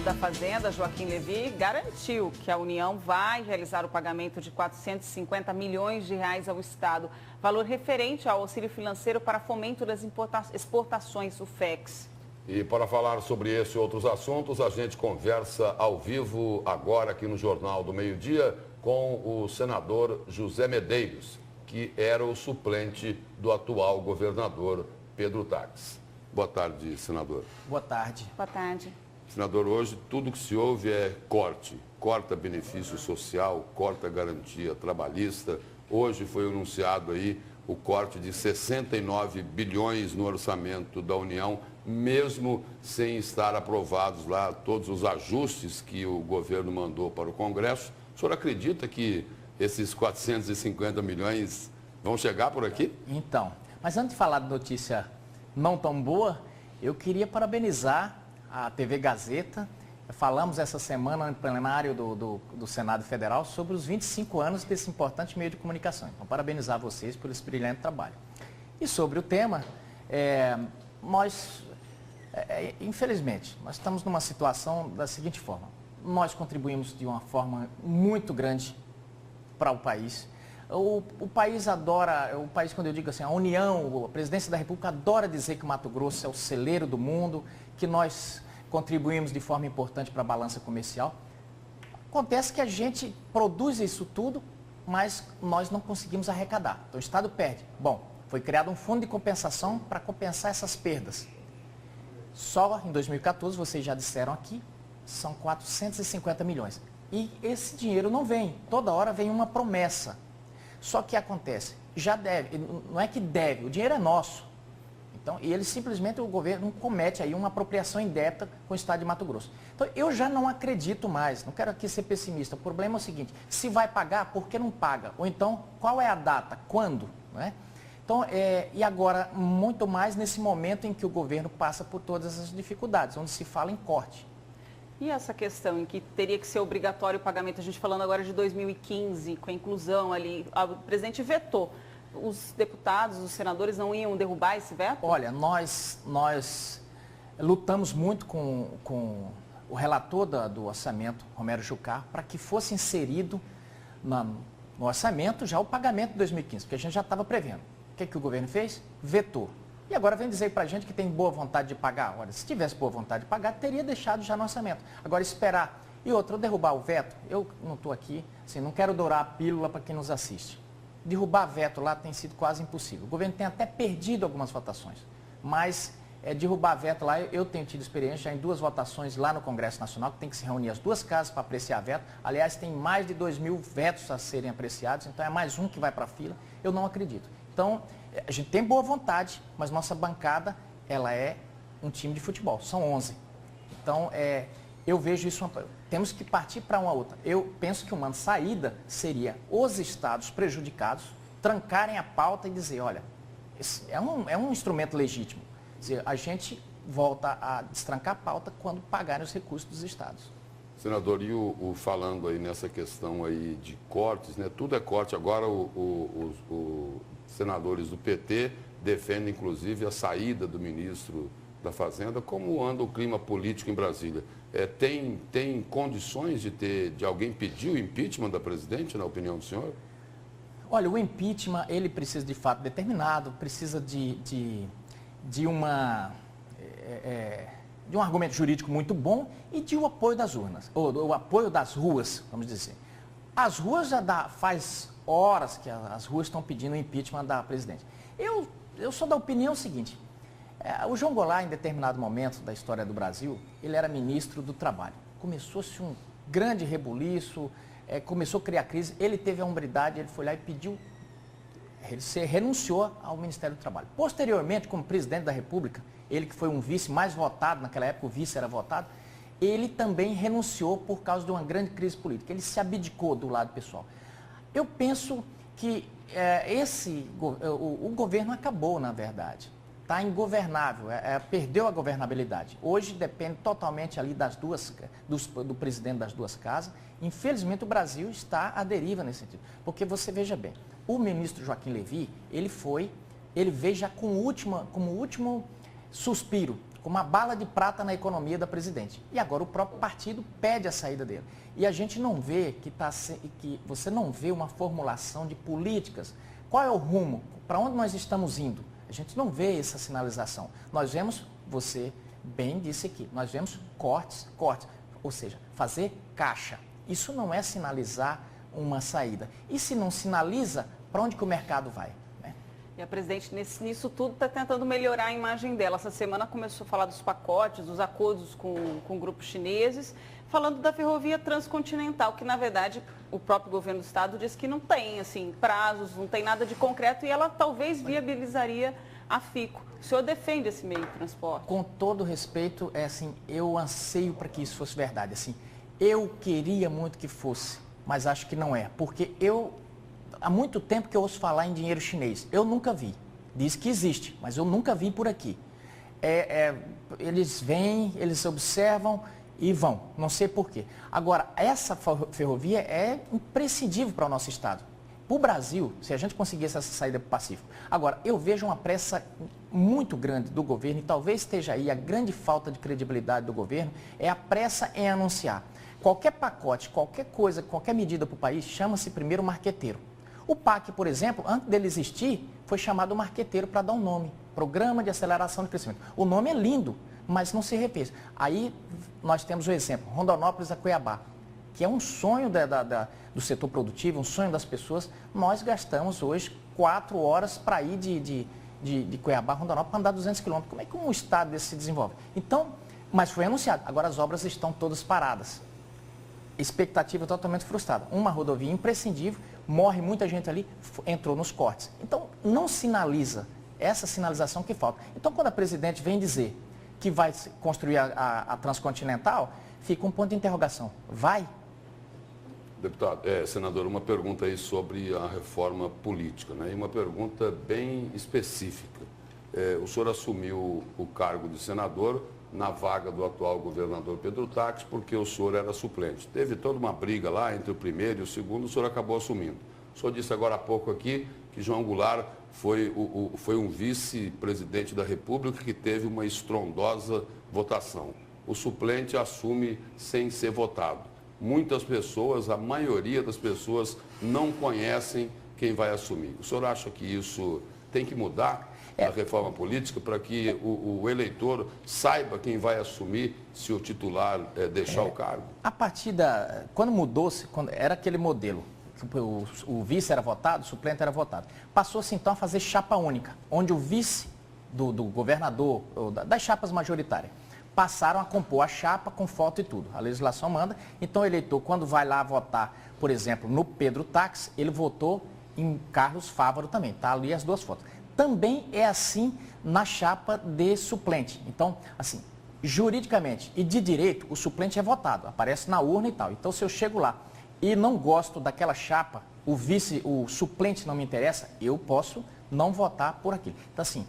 da Fazenda, Joaquim Levy, garantiu que a União vai realizar o pagamento de 450 milhões de reais ao Estado, valor referente ao auxílio financeiro para fomento das exportações, o FEX. E para falar sobre esse e outros assuntos, a gente conversa ao vivo agora aqui no Jornal do Meio-Dia com o senador José Medeiros, que era o suplente do atual governador Pedro Taques. Boa tarde, senador. Boa tarde. Boa tarde. Senador, hoje tudo que se ouve é corte. Corta benefício social, corta garantia trabalhista. Hoje foi anunciado aí o corte de 69 bilhões no orçamento da União, mesmo sem estar aprovados lá todos os ajustes que o governo mandou para o Congresso. O senhor acredita que esses 450 milhões vão chegar por aqui? Então, mas antes de falar de notícia não tão boa, eu queria parabenizar a TV Gazeta. Falamos essa semana no plenário do Senado Federal sobre os 25 anos desse importante meio de comunicação. Então, parabenizar vocês por esse brilhante trabalho. E sobre o tema, infelizmente, nós estamos numa situação da seguinte forma. Nós contribuímos de uma forma muito grande para o país. O país adora, o país, quando eu digo assim, a União, a Presidência da República adora dizer que o Mato Grosso é o celeiro do mundo, que nós contribuímos de forma importante para a balança comercial. Acontece que a gente produz isso tudo, mas nós não conseguimos arrecadar. Então o Estado perde. Bom, foi criado um fundo de compensação para compensar essas perdas. Só em 2014, vocês já disseram aqui, são 450 milhões. E esse dinheiro não vem. Toda hora vem uma promessa. Só que acontece, já deve, não é que deve, o dinheiro é nosso. Então, e ele simplesmente, o governo comete aí uma apropriação indébita com o Estado de Mato Grosso. Então, eu já não acredito mais, não quero aqui ser pessimista. O problema é o seguinte, se vai pagar, por que não paga? Ou então, qual é a data? Quando? Não é? Então, e agora, muito mais nesse momento em que o governo passa por todas as dificuldades, onde se fala em corte. E essa questão em que teria que ser obrigatório o pagamento, a gente falando agora de 2015, com a inclusão ali, o presidente vetou. Os deputados, os senadores não iam derrubar esse veto? Olha, nós lutamos muito com o relator do orçamento, Romero Jucá, para que fosse inserido no orçamento já o pagamento de 2015, porque a gente já estava prevendo. O que o governo fez? Vetou. E agora vem dizer para a gente que tem boa vontade de pagar. Olha, se tivesse boa vontade de pagar, teria deixado já no orçamento. Agora esperar. E outra, derrubar o veto, eu não estou aqui, assim, não quero dourar a pílula para quem nos assiste. Derrubar veto lá tem sido quase impossível. O governo tem até perdido algumas votações, mas derrubar veto lá, eu tenho tido experiência já em 2 votações lá no Congresso Nacional, que tem que se reunir as 2 casas para apreciar veto. Aliás, tem mais de 2.000 vetos a serem apreciados, então é mais um que vai para a fila. Eu não acredito. Então, a gente tem boa vontade, mas nossa bancada, ela é um time de futebol, são 11. Então, eu vejo isso, temos que partir para uma outra. Eu penso que uma saída seria os estados prejudicados trancarem a pauta e dizer, olha, é um instrumento legítimo. Quer dizer, a gente volta a destrancar a pauta quando pagarem os recursos dos estados. Senador, e falando aí nessa questão aí de cortes, né? Tudo é corte. Agora os senadores do PT defendem, inclusive, a saída do ministro da Fazenda. Como anda o clima político em Brasília? Tem condições de alguém pedir o impeachment da presidente, na opinião do senhor? Olha, o impeachment, ele precisa de fato determinado, precisa de um argumento jurídico muito bom e de um apoio das urnas, ou o apoio das ruas, vamos dizer. As ruas faz horas que as ruas estão pedindo o impeachment da presidente. Eu sou da opinião seguinte, o João Goulart, em determinado momento da história do Brasil, ele era ministro do Trabalho. Começou-se um grande rebuliço, começou a criar crise, ele teve a hombridade, ele foi lá e pediu, ele renunciou ao Ministério do Trabalho. Posteriormente, como presidente da República, ele que foi um vice mais votado, naquela época o vice era votado, ele também renunciou por causa de uma grande crise política, ele se abdicou do lado pessoal. Eu penso que o governo acabou, na verdade. Está ingovernável, perdeu a governabilidade. Hoje depende totalmente ali do presidente das 2 casas. Infelizmente o Brasil está à deriva nesse sentido. Porque você veja bem, o ministro Joaquim Levy, ele veio já como último suspiro, como uma bala de prata na economia da presidente. E agora o próprio partido pede a saída dele. E a gente não vê que você não vê uma formulação de políticas. Qual é o rumo? Para onde nós estamos indo? A gente não vê essa sinalização. Nós vemos, você bem disse aqui, nós vemos cortes, ou seja, fazer caixa. Isso não é sinalizar uma saída. E se não sinaliza, para onde que o mercado vai? E a presidente, nisso tudo, está tentando melhorar a imagem dela. Essa semana começou a falar dos pacotes, dos acordos com grupos chineses, falando da ferrovia transcontinental, que, na verdade, o próprio governo do estado disse que não tem assim, prazos, não tem nada de concreto, e ela talvez viabilizaria a FICO. O senhor defende esse meio de transporte? Com todo respeito, eu anseio para que isso fosse verdade. Eu queria muito que fosse, mas acho que não é, porque há muito tempo que eu ouço falar em dinheiro chinês. Eu nunca vi. Diz que existe, mas eu nunca vi por aqui. Eles vêm, eles observam e vão. Não sei por quê. Agora, essa ferrovia é imprescindível para o nosso estado. Para o Brasil, se a gente conseguisse essa saída para o Pacífico. Agora, eu vejo uma pressa muito grande do governo, e talvez esteja aí a grande falta de credibilidade do governo, é a pressa em anunciar. Qualquer pacote, qualquer coisa, qualquer medida para o país, chama-se primeiro marqueteiro. O PAC, por exemplo, antes dele existir, foi chamado marqueteiro para dar um nome, Programa de Aceleração de Crescimento. O nome é lindo, mas não se refez. Aí nós temos o exemplo, Rondonópolis a Cuiabá, que é um sonho do setor produtivo, um sonho das pessoas. Nós gastamos hoje 4 horas para ir de Cuiabá a Rondonópolis para andar 200 quilômetros. Como é que um estado desse se desenvolve? Então, mas foi anunciado, agora as obras estão todas paradas. Expectativa totalmente frustrada. Uma rodovia imprescindível, morre muita gente ali, entrou nos cortes. Então, não sinaliza, essa sinalização que falta. Então, quando a presidente vem dizer que vai construir a Transcontinental, fica um ponto de interrogação. Vai? Deputado, senador, uma pergunta aí sobre a reforma política, né? E uma pergunta bem específica. O senhor assumiu o cargo de senador na vaga do atual governador Pedro Táxi, porque o senhor era suplente. Teve toda uma briga lá entre o primeiro e o segundo, o senhor acabou assumindo. O senhor disse agora há pouco aqui que João Goulart foi um vice-presidente da República que teve uma estrondosa votação. O suplente assume sem ser votado. Muitas pessoas, a maioria das pessoas, não conhecem quem vai assumir. O senhor acha que isso tem que mudar? A reforma política, para que o eleitor saiba quem vai assumir se o titular deixar o cargo? A partir quando mudou-se, quando era aquele modelo, o vice era votado, o suplente era votado. Passou-se então a fazer chapa única, onde o vice do governador, das chapas majoritárias, passaram a compor a chapa com foto e tudo. A legislação manda, então o eleitor, quando vai lá votar, por exemplo, no Pedro Táxi, ele votou em Carlos Fávaro também, está ali as duas fotos. Também é assim na chapa de suplente. Então, assim, juridicamente e de direito, o suplente é votado, aparece na urna e tal. Então, se eu chego lá e não gosto daquela chapa, o suplente não me interessa, eu posso não votar por aquilo. Então, assim,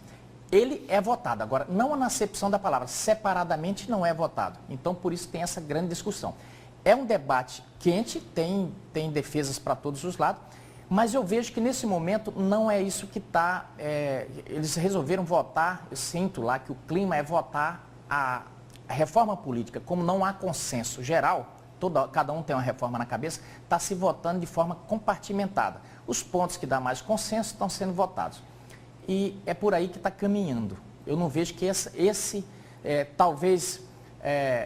ele é votado. Agora, não na acepção da palavra, separadamente não é votado. Então, por isso tem essa grande discussão. É um debate quente, tem defesas para todos os lados. Mas eu vejo que nesse momento não é isso que está. Eles resolveram votar, eu sinto lá que o clima é votar a reforma política. Como não há consenso geral, cada um tem uma reforma na cabeça, está se votando de forma compartimentada. Os pontos que dá mais consenso estão sendo votados. E é por aí que está caminhando. Eu não vejo que talvez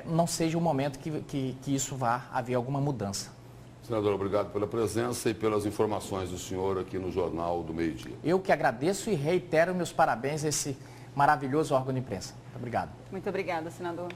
não seja o momento que isso vá haver alguma mudança. Senador, obrigado pela presença e pelas informações do senhor aqui no Jornal do Meio-Dia. Eu que agradeço e reitero meus parabéns a esse maravilhoso órgão de imprensa. Muito obrigado. Muito obrigada, senador.